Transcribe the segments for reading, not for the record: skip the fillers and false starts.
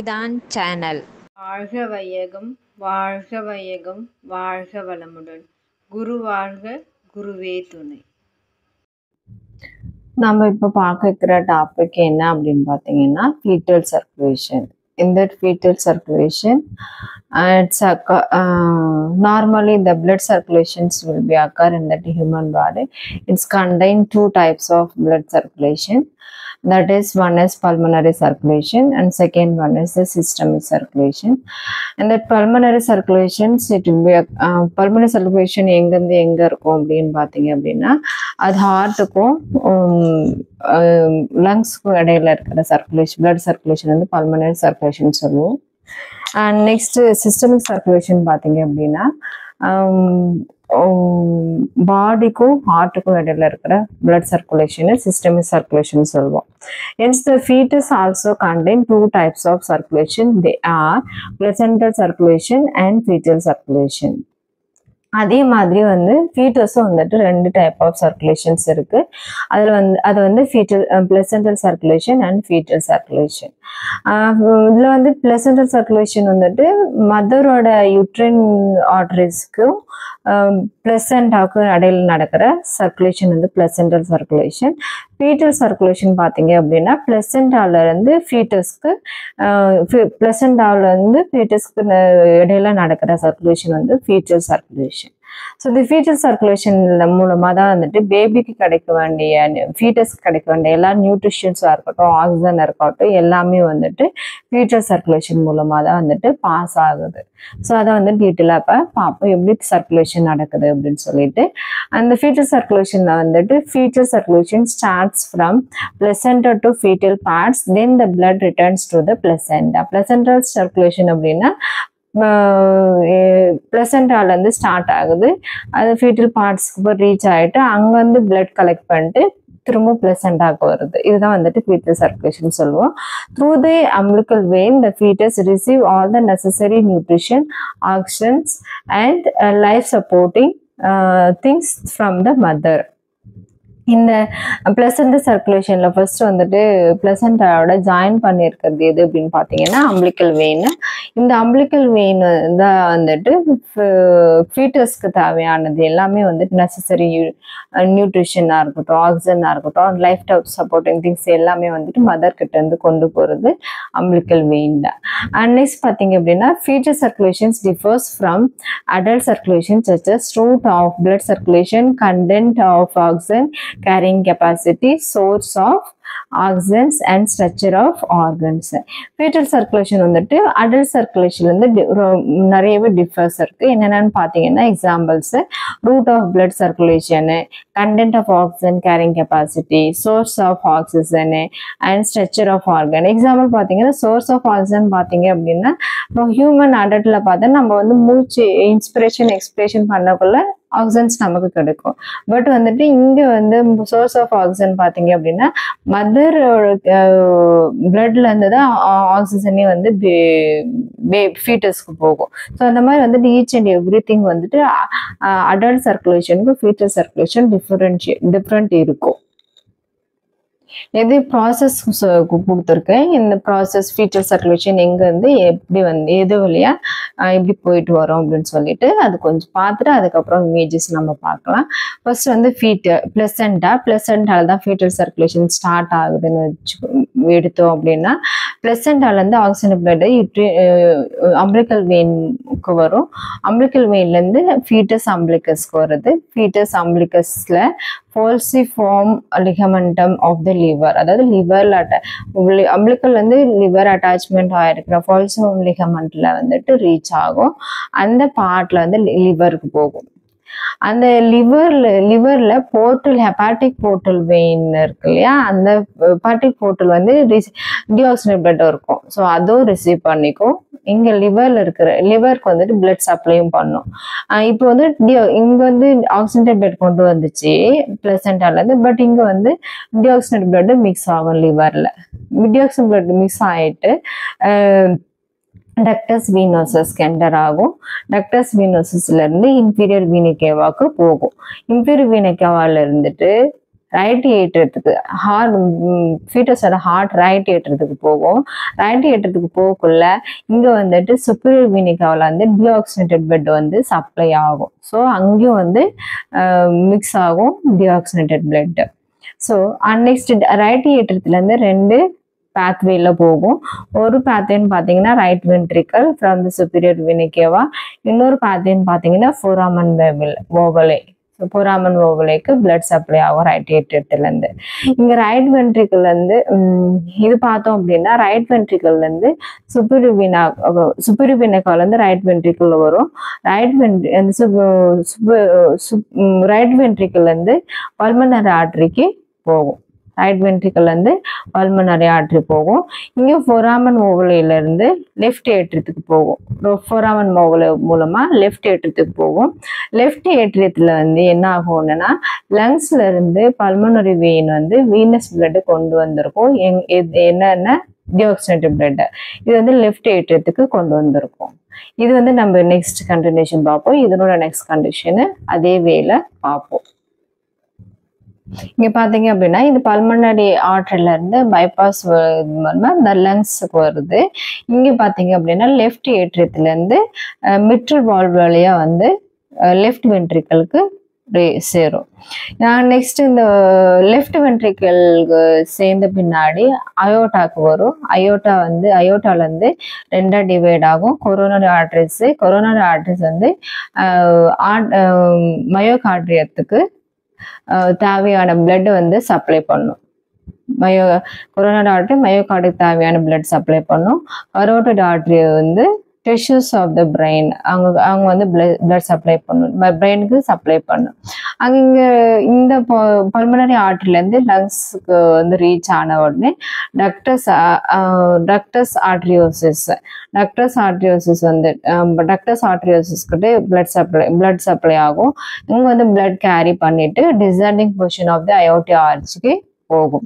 கல்விதான் சேனல். வாழ்க வையகம் வாழ்க வையகம் வாழ்க வளமுடன். குரு வாழ்க குருவே துணை. நம்ம இப்போ பார்க்குற டாபிக் என்ன அப்படின்னு பார்த்தீங்கன்னா fetal circulation. In that fetal circulation, normally the blood circulations will be occur in that human body. It's contain two types of blood circulation. That is, one is pulmonary circulation and second one is the systemic circulation. And that pulmonary circulations, it will be pulmonary circulation எங்கேருந்து எங்கே இருக்கும் அப்படின்னு பார்த்தீங்க அப்படின்னா அது ஹார்ட்டுக்கும் லங்ஸ்க்கும் இடையில இருக்கிற circulation blood circulation வந்து pulmonary circulation சொல்லுவோம். அண்ட் நெக்ஸ்ட் சிஸ்டமிக் சர்க்குலேஷன் பார்த்தீங்க அப்படின்னா பாடிக்கும் ஹார்ட்டுக்கும் இடையில இருக்கிற பிளட் சர்க்குலேஷன் சிஸ்டமிக் சர்க்குலேஷன் சொல்லுவோம். Hence the fetus also contain two types of circulation. They are placental circulation and fetal circulation. அதே மாதிரி வந்து ஃபீட்டஸும் வந்துட்டு ரெண்டு டைப் ஆஃப் சர்க்குலேஷன்ஸ் இருக்கு. அது வந்து fetal placental circulation and fetal circulation. இதில் வந்து பிளசென்டல் சர்க்குலேஷன் வந்துட்டு மதரோட யூட்ரின் ஆர்டரிஸ்க்கும் பிளசென்டாவுக்கும் இடையில நடக்கிற சர்க்குலேஷன் வந்து பிளசென்டல் சர்க்குலேஷன். ஃபீட்டல் சர்க்குலேஷன் பார்த்தீங்க அப்படின்னா பிளசென்டால இருந்து ஃபீட்டஸ்க்கு இடையில நடக்கிற சர்க்குலேஷன் வந்து ஃபீட்டல் சர்க்குலேஷன். ஸோ இந்த ஃபீட்டல் சர்க்குலேஷன் மூலமாக தான் வந்துட்டு பேபிக்கு கிடைக்க வேண்டிய ஃபீட்டஸ்க்கு கிடைக்க வேண்டிய எல்லா நியூட்ரிஷன்ஸாக இருக்கட்டும் ஆக்சிஜன் இருக்கட்டும் எல்லாமே வந்துட்டு ஃபீட்டல் சர்க்குலேஷன் மூலமாக தான் வந்துட்டு பாஸ் ஆகுது. ஸோ அதை வந்து டீட்டெயிலாக இப்போ பார்ப்போம் எப்படி சர்க்குலேஷன் நடக்குது அப்படின்னு சொல்லிட்டு. அந்த ஃபீட்டல் சர்க்குலேஷனில் வந்துட்டு fetal circulation starts from placenta to fetal parts, then the blood returns to the placenta. Placental circulation அப்படின்னா பிளசென்டால இருந்து ஸ்டார்ட் ஆகுது, அது ஃபீட்டல் பார்ட்ஸ்க்கு போய் ரீச் ஆகிட்டு அங்கே வந்து பிளட் கலெக்ட் பண்ணிட்டு திரும்ப பிளசென்டாக்கு வருது. இதுதான் வந்துட்டு ஃபீட்டல் சர்க்குலேஷன் சொல்லுவோம். Through the umbilical vein the fetus receive all the necessary nutrition, oxygens and life supporting things from the mother. இந்த பிளசென்டா சர்க்குலேஷன்ல ஃபர்ஸ்ட் வந்துட்டு பிளசென்டாவோட ஜாயின் பண்ணியிருக்கிறது எது அப்படின்னு பார்த்தீங்கன்னா அம்பிளிக்கல் வெயின். இந்த அம்பிளிக்கல் வெயின் தான் வந்துட்டு ஃபீட்டஸ்க்கு தேவையானது எல்லாமே வந்துட்டு நெசசரி நியூட்ரிஷனாக இருக்கட்டும் ஆக்சிஜனாக இருக்கட்டும் லைஃப் சப்போர்ட்டிங் திங்ஸ் எல்லாமே வந்துட்டு மதர் கிட்ட இருந்து கொண்டு போகிறது அம்பிளிக்கல் வெயின் தான். அண்ட் நெக்ஸ்ட் பார்த்தீங்க அப்படின்னா foetal circulations differs from adult circulation such as route of blood circulation, content of oxygen carrying capacity, source of oxygens and structure of organs. fetal circulation வந்துட்டு adult circulation வந்து நிறையவே differs இருக்கு. என்னென்னு பார்த்தீங்கன்னா examples route of blood circulation, content of oxygen carrying capacity, source of oxygen and structure of organ. Example பார்த்தீங்கன்னா source of oxygen பார்த்தீங்க அப்படின்னா இப்போ ஹியூமன் அடல்ட்ல பார்த்தா நம்ம வந்து மூச்சு இன்ஸ்பிரேஷன் எக்ஸ்பிரேஷன் பண்ணக்குள்ள ஆக்சிஜன்ஸ் நமக்கு கிடைக்கும். பட் வந்துட்டு இங்க வந்து சோர்ஸ் ஆஃப் ஆக்சிஜன் பார்த்தீங்க அப்படின்னா மதரோட பிளட்ல இருந்து தான் ஆக்சிஜனே வந்து ஃபீட்டஸ்க்கு போகும். ஸோ அந்த மாதிரி வந்துட்டு ஈச் அண்ட் எவ்ரி திங் வந்துட்டு அடல்ட் சர்க்குலேஷனுக்கு ஃபீட்டல் சர்க்குலேஷன் டிஃப்ரெண்ட் இருக்கும். எது ப்ராசஸ் கொடுத்துருக்கேன். இந்த ப்ராசஸ் ஃபீட்டல் சர்க்குலேஷன் எங்கேருந்து எப்படி வந்து எது வழியா எப்படி போயிட்டு வரோம் அப்படின்னு சொல்லிட்டு அது கொஞ்சம் பார்த்துட்டு அதுக்கப்புறம் இமேஜஸ் நம்ம பார்க்கலாம். ஃபர்ஸ்ட் வந்து பிளசென்டால தான் ஃபீட்டல் சர்க்குலேஷன் ஸ்டார்ட் ஆகுதுன்னு எடுத்தோம் அப்படின்னா பிளசென்டால இருந்து ஆக்சிஜன் பிளட் அம்பிளிக்கல் வெயினுக்கு வரும். அம்பிளிக்கல் வெயின்லேருந்து ஃபீட்டஸ் அம்பிளிகஸ்க்கு வருது. ஃபீட்டஸ் அம்பிளிகஸ்ல falciform ligamentum of the liver, அதாவது லிவர்ல அம்பிளிக்கல் வந்து லிவர் அட்டாச்மெண்ட் ஆயிருக்கிற falciform ligamentல வந்துட்டு ரீச் ஆகும். அந்த பார்ட்ல வந்து லிவருக்கு போகும். அந்த லிவர்ல போர்ட்டல் ஹெப்பாட்டிக் போர்ட்டல் வெயின் இருக்கு இல்லையா, அந்த ஹெப்பாட்டிக் போர்ட்டல் வந்து டிஆக்சினேட் பிளட் இருக்கும். ஸோ அதுவும் ரிசீவ் பண்ணிக்கும். இங்க லிவருக்கு வந்துட்டு பிளட் சப்ளையும் பண்ணும். இப்போ வந்து இங்க வந்து ஆக்சிஜனேட் பிளட் கொண்டு வந்துச்சு பிளசென்டால இருந்து, பட் இங்க வந்து டிஆக்சினேட் பிளட் மிக்ஸ் ஆகும் லிவர்ல. டிஆக்சினேட் பிளட் மிக்ஸ் ஆயிட்டு டக்டஸ் வீனோசஸ் என்டர் ஆகும். டக்டஸ் வீனோசஸ்ல இருந்து இன்ஃபீரியர் வீனா கேவாக்கு போகும். இன்ஃபீரியர் வீனா கேவால இருந்துட்டு ரைட் ஏற்றத்துக்கு ஹார்ட் ஃபீட்டஸோட ஹார்ட் ரைட் ஏற்றத்துக்கு போகும். ரைட் ஏற்றத்துக்கு போகக்குள்ள இங்கே வந்துட்டு சுப்பீரியர் வீனிகாவில் வந்து டிஆக்சினேட்டட் பிளட் வந்து சப்ளை ஆகும். ஸோ அங்கேயும் வந்து மிக்ஸ் ஆகும் deoxygenated blood. So next right ஏற்றத்துலேருந்து 2 pathwayல போகும். ஒரு pathwayன்னு பார்த்தீங்கன்னா right ventricle from the superior vena cava, இன்னொரு pathwayன்னு பார்த்தீங்கன்னா ஃபோராமன் ஓவலே. ஸோ ஃபோராமன் ஓவலேக்கு பிளட் சப்ளை ஆகும் ரைட் ஏற்றத்துலேருந்து. இங்கே ரைட் வென்ட்ரிக்கல்லேருந்து இது பார்த்தோம் அப்படின்னா ரைட் வென்ட்ரிக்கல்லேருந்து சுப்பீரியர் வீனிகாவிலேருந்து ரைட் வென்ட்ரிக்கல் வரும். ரைட் வென்ட்ரிக்கல்லேருந்து பல்மனரி ஆர்டரிக்கு போகும். ரைட் வென்ட்ரிக்கல்லேருந்து பல்மனரி ஆர்டரி போகும். இங்கே ஃபோராமன் ஓவலேருந்து லெஃப்ட் ஏற்றத்துக்கு போகும். ஃபோராமன் ஓவலே மூலமாக லெஃப்ட் ஏற்றத்துக்கு போகும். லெஃப்ட் ஏற்றத்தில் வந்து என்ன ஆகும்னா லங்ஸ்ல இருந்து பல்மனரி வெயின் வந்து வீனஸ் பிளட் கொண்டு வந்திருக்கும். என்னென்ன டிஆக்சினேட்டட் பிளட் இது வந்து லெஃப்ட் ஏற்றத்துக்கு கொண்டு வந்திருக்கும். இது வந்து நம்ம நெக்ஸ்ட் கண்டினியூஷன் பார்ப்போம். இதனோட நெக்ஸ்ட் கண்டிஷனு அதே வேல பார்ப்போம். இங்க பாத்தீங்க அப்படின்னா இது பல்மனரி ஆர்டரில இருந்து பைபாஸ் மூலமா இந்த லங்ஸுக்கு வருது. இங்க பாத்தீங்க அப்படின்னா லெஃப்ட் ஏற்றத்துல இருந்து மிட்ரல் வால்வ் வழியா வந்து லெஃப்ட் வென்ட்ரிக்கலுக்கு சேரும். நெக்ஸ்ட் இந்த லெஃப்ட் வென்ட்ரிக்கலுக்கு சேர்ந்த பின்னாடி அயோட்டாக்கு வரும். அயோட்டால இருந்து 2 டிவைட் ஆகும். கொரோனரி ஆர்டரிஸ் வந்து மயோகார்டியத்துக்கு தேவையான பிளட் வந்து சப்ளை பண்ணும். கொரோனரி ஆர்டரி மயோகார்டுக்கு தேவையான பிளட் சப்ளை பண்ணும். கரோட்டிட் ஆர்டரி வந்து டிஷ்யூஸ் ஆஃப் த பிரெயின் அவங்க வந்து பிளட் சப்ளை பண்ணும், பிரெயினுக்கு சப்ளை பண்ணும். இங்கே இந்த பல்மனரி ஆர்டரிலேருந்து லங்ஸுக்கு வந்து ரீச் ஆன உடனே டக்டஸ் ஆர்டரியோசிஸ் வந்து டக்டஸ் ஆர்டரியோசிஸ்கிட்ட பிளட் சப்ளை ஆகும். இங்கே வந்து பிளட் கேரி பண்ணிட்டு descending position of the aortic ஆர்ச்க்கு போகும்.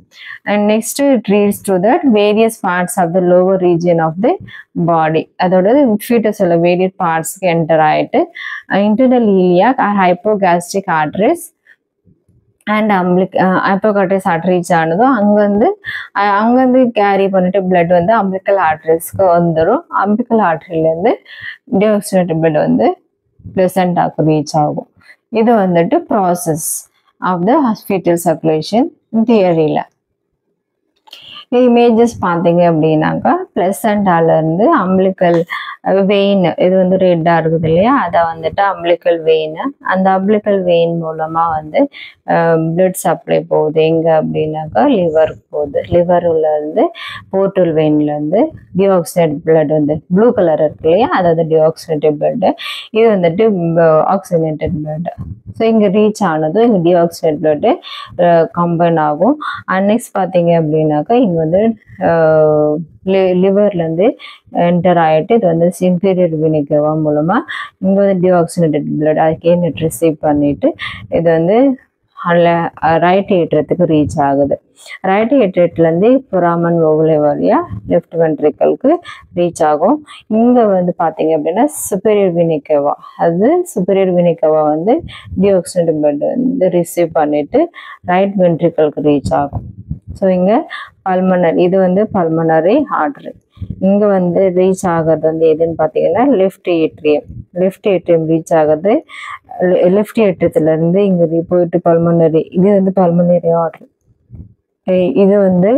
And next it leads to that various parts of the lower region of the body. அதோட ஃபீட்டஸோட வேரியஸ் பார்ட்ஸ்க்கு என்டர் ஆயிட்டு internal iliac or hypogastric arteries and hypogastric artery reach ஆனதும் அங்கேருந்து carry பண்ணிட்டு blood வந்து அம்பிளிக்கல் ஆர்டரிஸ்க்கு வந்துடும். அம்பிளிக்கல் ஆர்டரியிலேருந்து டிஆக்சினேட்டட் பிளட் வந்து பிளசண்டாக்கு ரீச் ஆகும். இது வந்துட்டு process of the hospital circulation தியரியில். இமேஜஸ் பார்த்தீங்க அப்படின்னாக்கா பிளசண்டாலேருந்து அம்பிளிக்கல் வெயின் இது வந்து ரெட்டாக இருக்குது இல்லையா, அதை வந்துட்டு அம்பிளிக்கல் வெயின். அந்த அம்பிளிக்கல் வெயின் மூலமாக வந்து பிளட் சப்ளை போகுது எங்கே அப்படின்னாக்கா லிவருக்கு போகுது. லிவர்லேருந்து போர்ட்டல் வெயின்லேருந்து டிஆக்சினேட்டட் பிளட் வந்து ப்ளூ கலர் இருக்கு இல்லையா, அதாவது டிஆக்சினேட்டட் பிளட்டு. இது வந்துட்டு ஆக்சிஜனேட்டட் பிளட். ஸோ இங்கே ரீச் ஆனதும் இங்கே டிஆக்சினேட் பிளட்டு கம்பைன் ஆகும். நெக்ஸ்ட் பார்த்தீங்க அப்படின்னாக்கா இங்கே வந்து லிவர்லேருந்து என்டர் ஆகிட்டு இது வந்து இன்ஃபீரியர் வீனிகேவா மூலமாக இங்கே வந்து டிஆக்சினேட்டட் பிளட் அதுக்கே ரிசீவ் பண்ணிட்டு இது வந்து ரைட் ஏற்றத்துக்கு ரீச் ஆகுது. ரைட் ஏற்றத்துலேருந்து ஃபோராமன் ஓவலே வழியாக லெஃப்ட் வென்ட்ரிக்கலுக்கு ரீச் ஆகும். இங்கே வந்து பார்த்தீங்க அப்படின்னா சுப்பீரியர் வீனிகேவா, சுப்பீரியர் வீனிகேவா வந்து டிஆக்சினேட்டட் பிளட் வந்து ரிசீவ் பண்ணிட்டு ரைட் வென்ட்ரிக்கலுக்கு ரீச் ஆகும். ஸோ இங்கே பல்மனரி இது வந்து பல்மனரி ஆர்டரி. இங்கே வந்து ரீச் ஆகிறது வந்து எதுன்னு பார்த்தீங்கன்னா லெஃப்ட் ஏட்ரியம் ரீச் ஆகுது. லெஃப்ட் ஏற்றத்துலேருந்து இங்கே போயிட்டு பல்மனரி, இது வந்து பல்மனரி ஆர்டரி. இது வந்து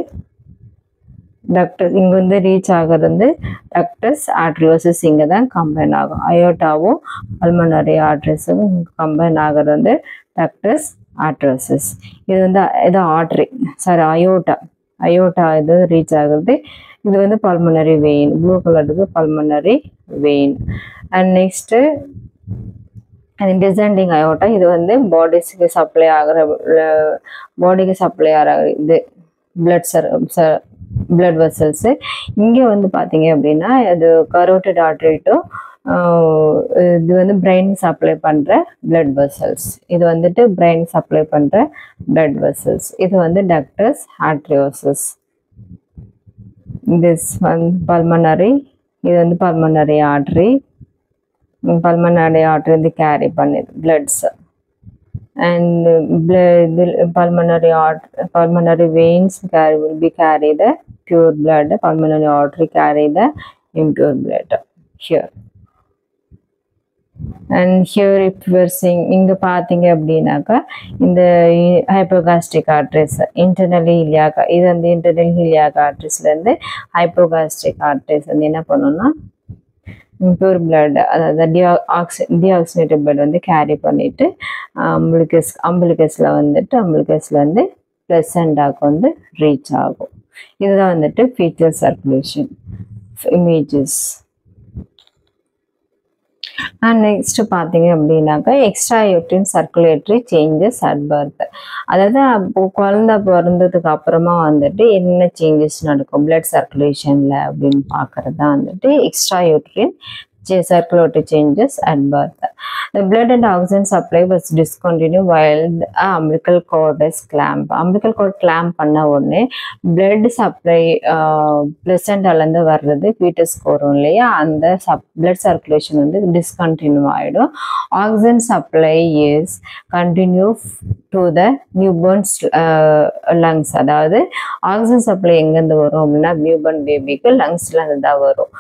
டக்டஸ், இங்கே வந்து ரீச் ஆகிறது வந்து டக்டஸ் ஆர்டரியோசிஸ் இங்கே தான் கம்பைன் ஆகும். அயோட்டாவும் பல்மனரி ஆர்டரிஸும் கம்பைன் ஆகிறது வந்து டக்டஸ் ஆர்டரியோசிஸ். இது வந்து இது ஆர்டரி அயோட்டா இது ரீச் ஆகுறது. இது வந்து பல்மனரி வெயின், ப்ளூ கலருக்கு pulmonary vein. And next descending aorta, இது வந்து பாடிக்கு சப்ளை ஆகிற இது பிளட் வெசல்ஸு. இங்கே வந்து பார்த்தீங்க அப்படின்னா இது கரோட்டிட் ஆர்டரி டு இது வந்து பிரெயின் சப்ளை பண்ணுற பிளட் வெசல்ஸ். இது வந்துட்டு பிரெயின் சப்ளை பண்ணுற பிளட் வெசல்ஸ். இது வந்து டக்டஸ் ஆர்டரியோசிஸ். திஸ் ஒன் பல்மனரி, இது வந்து பல்மனரி ஆர்டரி வந்து கேரி பண்ணுது பிளட்ஸ். and pulmonary veins will be carry the pure blood, pulmonary artery carry the impure blood here. And here if we are seeing இங்க பாத்தீங்க அப்படின்னாக்கா இந்த hypogastric arteries internally iliac இது வந்து internal iliac arteriesல இருந்து hypogastric arteries வந்து என்ன பண்ணும்னா impure blood அதாவது deoxygenated blood வந்து கேரி பண்ணிட்டு umbilicusல வந்து placendaக்கு வந்து ரீச் ஆகும். இதுதான் வந்துட்டு fetal circulation images. And next பாத்தீங்க அப்படின்னாக்கா extra uterine circulatory changes at birth. அதாவது குழந்தை பிறந்ததுக்கு அப்புறமா வந்துட்டு என்ன சேஞ்சஸ் நடக்கும் பிளட் சர்க்குலேஷன்ல அப்படின்னு பாக்குறது தான் வந்துட்டு extra uterine circulatory changes at birth. The blood and oxygen supply was discontinued while the umbilical cord is clamped. Umbilical cord clamp பண்ண உடனே blood supply placenta ல இருந்து வர்றது fetus வரும் இல்லையா, அந்த blood circulation வந்து discontinue ஆயிடும். Oxygen supply is continue to the newborn's lungs. அதாவது ஆக்சிஜன் சப்ளை எங்கேருந்து வரும் அப்படின்னா நியூபர்ன் பேபிக்கு லங்ஸ்ல இருந்து தான் வரும்.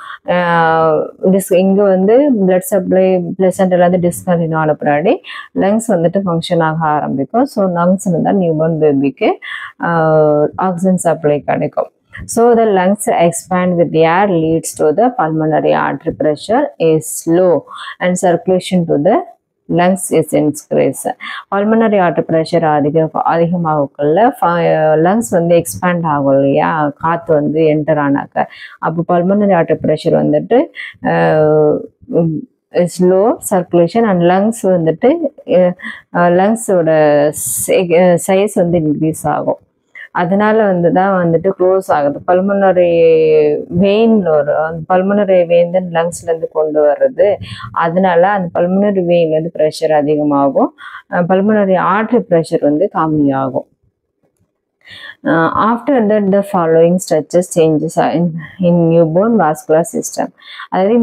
இங்க வந்து பிளட் சப்ளை பிளசென்டால இருந்து டிஸ்கண்டினியூ ஆன பின்னாடி லங்ஸ் வந்துட்டு ஃபங்க்ஷன் ஆக ஆரம்பிக்கும். ஸோ லங்ஸ் இருந்தால் நியூபர்ன் பேபிக்கு ஆக்சிஜன் சப்ளை கிடைக்கும். So the lungs expand with the air leads to the pulmonary artery pressure is low and circulation to the lungs is increased. Pulmonary artery pressure அதிகமாகக்குள்ள lungs வந்து expand ஆகும் இல்லையா, காற்று வந்து enter ஆனாக்க. அப்போ pulmonary artery pressure வந்துட்டு is low circulation and lungs வந்துட்டு லங்ஸோட size வந்து increase ஆகும். அதனால தான் வந்துட்டு க்ளோஸ் ஆகுது. பல்மனரி வெயின் தான் லங்ஸ்ல இருந்து கொண்டு வர்றது. அதனால அந்த பல்மனரி வெயின் வந்து ப்ரெஷர் அதிகமாகும், பல்மனரி ஆர்டரி ப்ரெஷர் வந்து கம்மியாகும். After that the following structures changes in newborn vascular system. அதாவது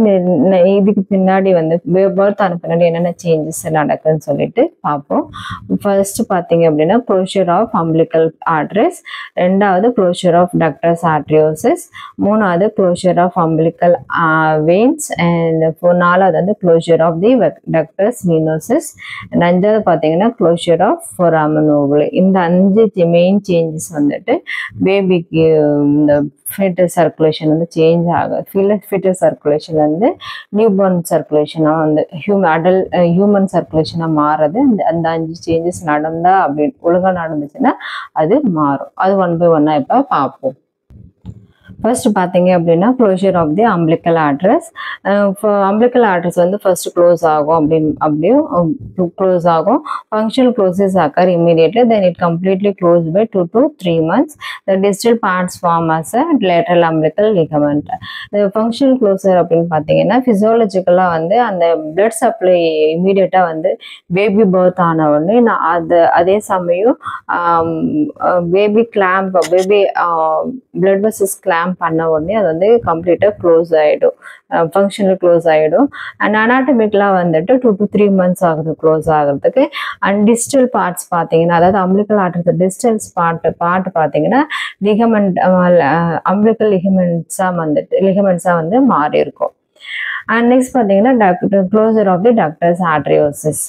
இதுக்கு பின்னாடி வந்து பர்த் ஆன பின்னாடி என்னென்ன சேஞ்சஸ் நடக்குன்னு சொல்லிட்டு பார்ப்போம். ஃபர்ஸ்ட் பார்த்தீங்க அப்படின்னா க்ளோஷர் ஆஃப் அம்பிளிக்கல் ஆர்டரிஸ், ரெண்டாவது க்ளோஷர் ஆஃப் டக்டஸ் ஆர்ட்ரியோசிஸ், மூணாவது closure of umbilical veins, and நாலாவது வந்து க்ளோஷர் ஆஃப் தி டக்டஸ் வீனோசிஸ், அஞ்சாவது பார்த்தீங்கன்னா க்ளோஷர் ஆஃப் ஃபோராமன் ஓவல். இந்த 5 மெயின் சேஞ்சஸ் வந்துட்டு பேபிக்கு இந்த ஃபீட்டல் சர்க்குலேஷன் வந்து சேஞ்ச் ஆகும். ஃபீட்டல் சர்க்குலேஷன் வந்து நியூபோர்ன் சர்க்குலேஷனாக வந்து ஹியூமன் சர்க்குலேஷனாக மாறுறது. அந்த 5 சேஞ்சஸ் நடந்தா அப்படின்னு ஒழுங்காக நடந்துச்சுன்னா அது மாறும். அது 1 by 1 இப்போ பார்ப்போம். ஃபர்ஸ்ட் பார்த்தீங்க அப்படின்னா closure of the umbilical arteries. Umbilical arteries வந்து ஃபர்ஸ்ட் க்ளோஸ் ஆகும், அப்படியும் க்ளோஸ் ஆகும். Functional closures occur immediately, then it completely close by 2 to 3 months. The distal parts form as a lateral umbilical ligament. The functional closure அப்படின்னு பார்த்தீங்கன்னா ஃபிசியாலஜிக்கலாக வந்து அந்த blood supply இமீடியட்டாக வந்து பேபி பர்த் ஆன உடனே அதே சமயம் baby clamp blood vessels clamp பண்ண உடனே அது வந்து கம்ப்ளீட்டாக க்ளோஸ் ஆகிடும், ஃபங்க்ஷனல் க்ளோஸ் ஆகிடும். அண்ட் அனாட்டமிக்கலாக வந்துட்டு 2 to 3 months ஆகுது க்ளோஸ் ஆகிறதுக்கு. அண்ட் டிஸ்டல் பார்ட்ஸ் பார்த்தீங்கன்னா, அதாவது அம்பிளிக்கல் ஆர்டரி டிஸ்டல்ஸ் பார்ட் பார்த்தீங்கன்னா லிகமெண்ட் அம்பிளிக்கல் லிகமெண்ட்ஸாக வந்து மாறி இருக்கும். அண்ட் நெக்ஸ்ட் பார்த்தீங்கன்னா closure of the ductus arteriosus.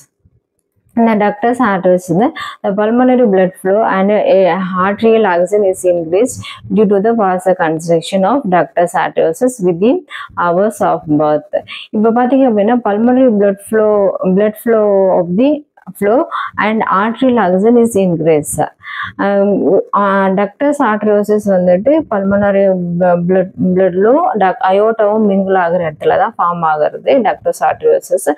The ductus arteriosus, the pulmonary blood flow and arterial oxygen is increased due to the vasoconstriction of ductus arteriosus within hours of birth. இப்போ பார்த்தீங்க அப்படின்னா pulmonary blood flow of the flow and arterial oxygen is increased. டக்டஸ் ஆர்ட்ரியோசிஸ் வந்துட்டு pulmonary பிளட்லும் அயோட்டாவும் mingle ஆகிற இடத்துல தான் form ஆகிறது டக்டஸ் ஆர்ட்ரியோசிஸ்.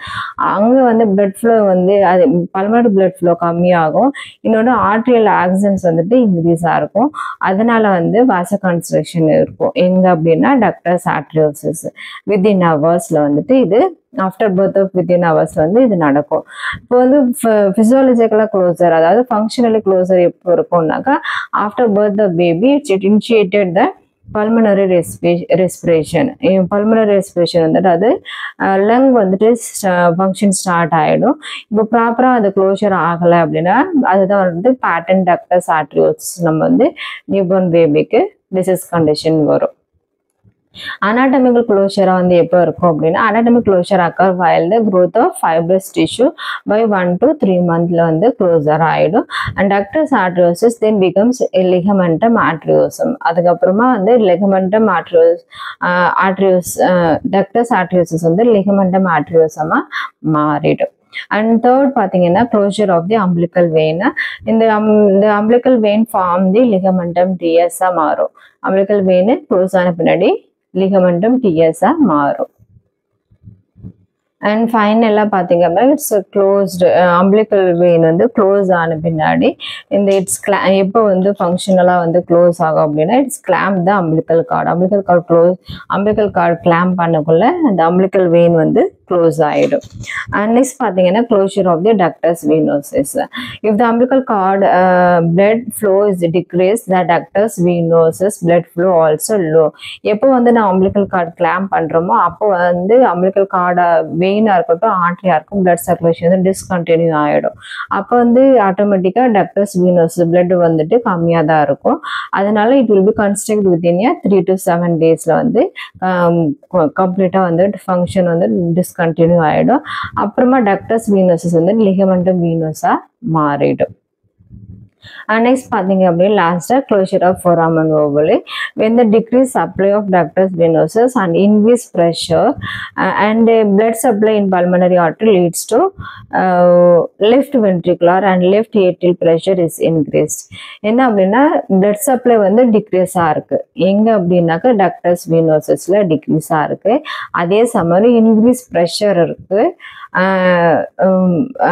அங்கே வந்து பிளட் ஃப்ளோ வந்து அது பல்மனரி பிளட் ஃப்ளோ கம்மியாகும், இன்னொன்று ஆர்ட்ரியல் ஆக்சிஜன்ஸ் வந்துட்டு இன்க்ரீஸாக இருக்கும். அதனால வந்து வாசோகான்ஸ்ட்ரக்ஷன் இருக்கும். எங்கே அப்படின்னா டக்டஸ் ஆர்ட்ரியோசிஸ் வித்தின் ஹவர்ஸில் வந்துட்டு இது after birth of within hours வந்து இது நடக்கும். இப்போ வந்து ஃபிசியாலஜிக்கலாக க்ளோசர், அதாவது ஃபங்க்ஷனலி க்ளோசர் எப்போ இருக்கும்னாக்கா after birth of baby it initiated the pulmonary respiration. Pulmonary respiration வந்துட்டு அது லங் வந்துட்டு ஃபங்க்ஷன் ஸ்டார்ட் ஆகிடும். இப்போ ப்ராப்பராக அது க்ளோஷர் ஆகலை அப்படின்னா அதுதான் வந்து பேட்டன்ட் டக்டஸ் ஆர்டரியோசிஸ் நம்ம வந்து நியூபோர்ன் பேபிக்கு டிசீஸ் கண்டிஷன் வரும். anatomical closure வந்து எப்போ இருக்கும் அப்படின்னா anatomic closure occur while the growth of fibrous tissue by 1 to 3 monthsல வந்து க்ளோசர் ஆயிடும். and ductus arteriosus then becomes a ligamentum arteriosum. அதுக்கப்புறமா வந்து ligamentum arteriosum ductus arteriosus வந்து ligamentum arteriosum மாறிடும். And third பாத்தீங்கன்னா closure of the umbilical vein. இந்த umbilical vein form the ligamentum TS மாறும். umbilical vein close ஆன பின்னாடி ligamentum TS மாறும். and ஃபைனலாக பார்த்தீங்க அப்படின்னா இட்ஸ் க்ளோஸ்டு அம்பிளிக்கல் வெயின் வந்து க்ளோஸ் ஆன பின்னாடி இந்த இட்ஸ் எப்போ வந்து ஃபங்க்ஷனலாக வந்து க்ளோஸ் ஆகும் அப்படின்னா it's clamp the umbilical cord clamp பண்ணக்குள்ள அந்த அம்பிளிக்கல் வெயின் வந்து க்ளோஸ் ஆகிடும். அண்ட் நெக்ஸ்ட் பார்த்தீங்கன்னா closure of the ductus venosus. If the umbilical cord blood flow is decrease the ductus venosus blood flow also low. எப்போ வந்து நான் umbilical cord clamp பண்ணுறோமோ அப்போ வந்து அம்பிளிக்கல் கார்டை வெயினாக இருக்கட்டும் ஆர்டரியாக இருக்கும் பிளட் சர்க்குலேஷன் வந்து டிஸ்கண்டினியூ ஆகிடும். அப்போ வந்து ஆட்டோமேட்டிக்காக டக்டஸ் வெனோசஸ் பிளட் வந்துட்டு கம்மியாக தான் இருக்கும். அதனால it will be construct within 3 to 7 daysல வந்து கம்ப்ளீட்டாக வந்து ஃபங்க்ஷன் வந்து டிஸ்கண்டினியூ ஆகிடும். அப்புறமா டக்டஸ் வெனோசஸ் வந்து லிகமெண்டம் வெனோஸாக மாறிடும். And next பாத்தீங்க அப்படின்னா லாஸ்டா closure of foramen ovale. When the decreased supply of ductus venosus and increased pressure and blood supply in pulmonary artery leads to left ventricular and left atrial pressure is increased. என்ன அப்படின்னா blood supply வந்து degrees இருக்கு. எங்க அப்படின்னாக்க ductus venosusல degrees இருக்கு. அதே சமயம் increased pressure இருக்கு.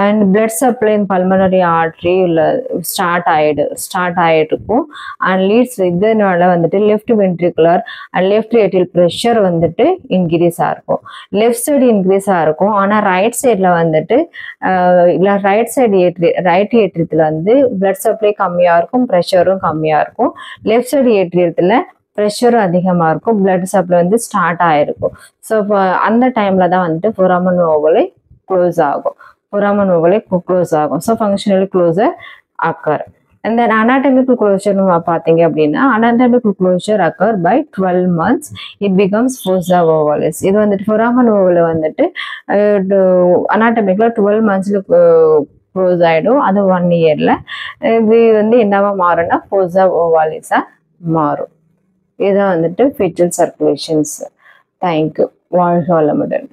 and blood supply in pulmonary artery start ஆகிருக்கும். அண்ட் லீட்ஸ் இதனால வந்துட்டு left ventricular and left atrial pressure வந்துட்டு இன்க்ரீஸ் ஆகிருக்கும். லெஃப்ட் சைடு இன்க்ரீஸ் ஆகிருக்கும். ஆனால் ரைட் சைடில் வந்துட்டு ரைட் ஏட்ரியத்தில் வந்து பிளட் சப்ளை கம்மியாக இருக்கும், ப்ரெஷரும் கம்மியாக இருக்கும். லெஃப்ட் சைடு ஏட்ரியத்தில் ப்ரெஷரும் அதிகமாக இருக்கும், பிளட் சப்ளை வந்து ஸ்டார்ட் ஆகிருக்கும். ஸோ அந்த டைமில் தான் வந்துட்டு foramen ovale க்ளோஸ் ஆகும். foramen ovale க்ளோஸ் ஆகும். So functionally closure occur. And then anatomical closure பார்த்தீங்க அப்படின்னா anatomical closure occur by 12 months it becomes fossa ovalis. இது வந்துட்டு foramen ovale வந்துட்டு anatomical 12 monthsல க்ளோஸ் ஆகிடும். அது 1 yearல இது வந்து என்னவா மாறும்னா fossa ovalis மாறும். இதுதான் வந்துட்டு fetal circulations. தேங்க்யூ. வாழ்க வளமுடன்.